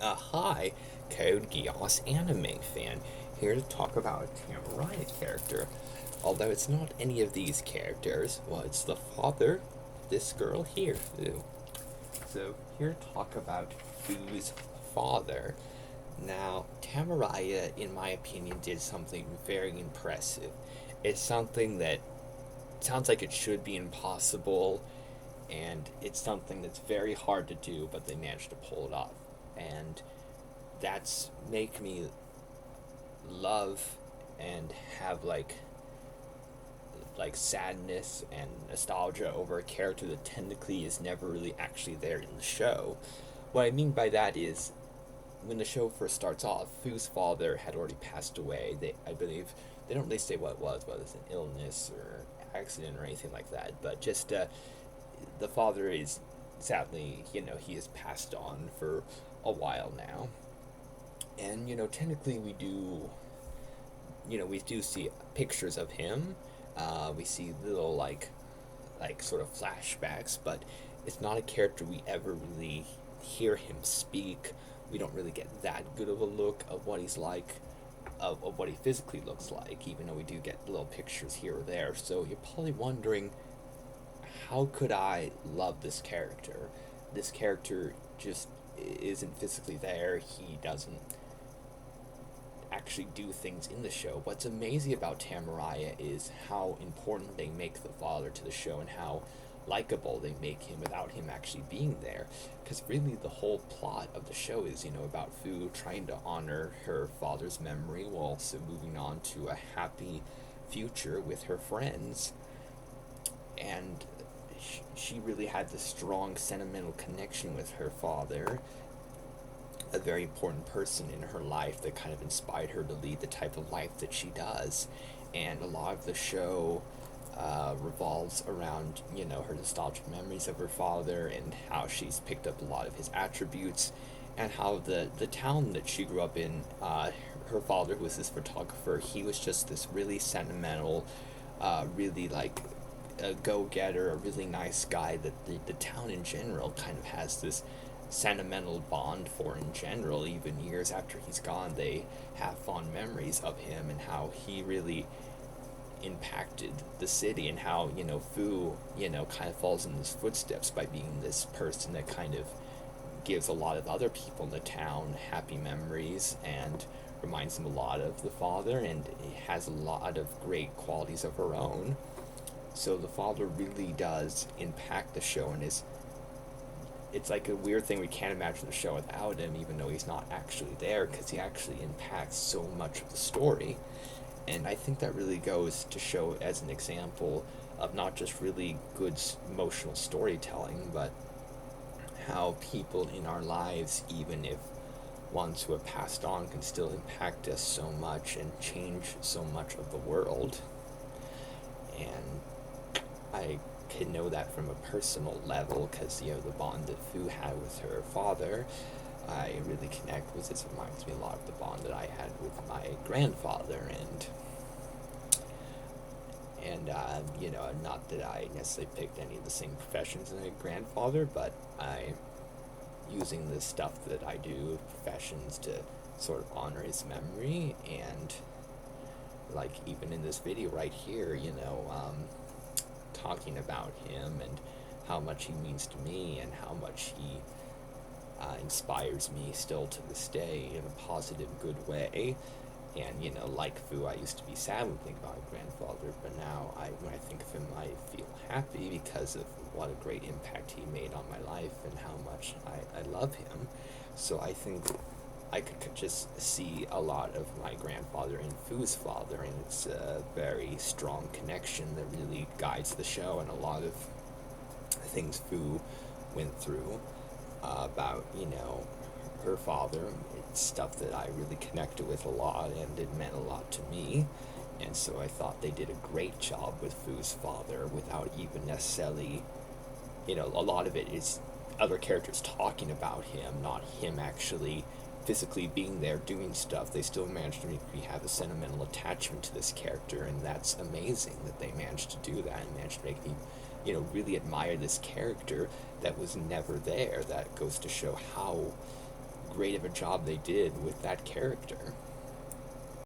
Hi, Code Geass anime fan, here to talk about a Tamayura character. Although it's not any of these characters, well, it's the father, this girl here, Fu. So, here to talk about Fu's father. Now, Tamayura, in my opinion, did something very impressive. It's something that sounds like it should be impossible, and it's something that's very hard to do, but they managed to pull it off. And that's make me love and have like sadness and nostalgia over a character that technically is never really actually there in the show. What I mean by that is when the show first starts off, Fu's father had already passed away. I believe they don't really say what it was, whether it's an illness or accident or anything like that, but just the father is sadly, he has passed on for a while now. And technically we do see pictures of him. We see little like sort of flashbacks, but it's not a character we ever really hear him speak. We don't really get that good of a look of what he's like, of what he physically looks like, even though we do get little pictures here or there. So you're probably wondering, how could I love this character? This character just isn't physically there. He doesn't actually do things in the show. What's amazing about Tamayura is how important they make the father to the show and how likable they make him without him actually being there. Because really, the whole plot of the show is, about Fu trying to honor her father's memory while also moving on to a happy future with her friends. And she really had this strong sentimental connection with her father, a very important person in her life that kind of inspired her to lead the type of life that she does. And a lot of the show revolves around, her nostalgic memories of her father and how she's picked up a lot of his attributes, and how the town that she grew up in, her father, who was this photographer, he was just this really sentimental, really like a go-getter, a really nice guy that the town in general kind of has this sentimental bond for in general. Even years after he's gone, they have fond memories of him and how he really impacted the city, and how Fu kind of falls in his footsteps by being this person that kind of gives a lot of other people in the town happy memories and reminds them a lot of the father, and has a lot of great qualities of her own. So the father really does impact the show, and it's like a weird thing, we can't imagine the show without him, even though he's not actually there, because he actually impacts so much of the story. And I think that really goes to show as an example of not just really good emotional storytelling, but how people in our lives, even if ones who have passed on, can still impact us so much and change so much of the world. And I can know that from a personal level, because the bond that Fu had with her father, I really connect with. It reminds me a lot of the bond that I had with my grandfather, and not that I necessarily picked any of the same professions as my grandfather, but I using the stuff that I do, professions, to sort of honor his memory. And like even in this video right here, talking about him and how much he means to me and how much he inspires me still to this day in a positive, good way. And like Fu, I used to be sad when thinking about my grandfather, but now when I think of him, I feel happy because of what a great impact he made on my life and how much I love him. So I think I could just see a lot of my grandfather in Fu's father, and it's a very strong connection that really guides the show, and a lot of things Fu went through about, her father. It's stuff that I really connected with a lot, and it meant a lot to me. And so I thought they did a great job with Fu's father without even necessarily, a lot of it is other characters talking about him, not him actually physically being there doing stuff. They still managed to make me have a sentimental attachment to this character, and that's amazing that they managed to do that and managed to make me, really admire this character that was never there. That goes to show how great of a job they did with that character.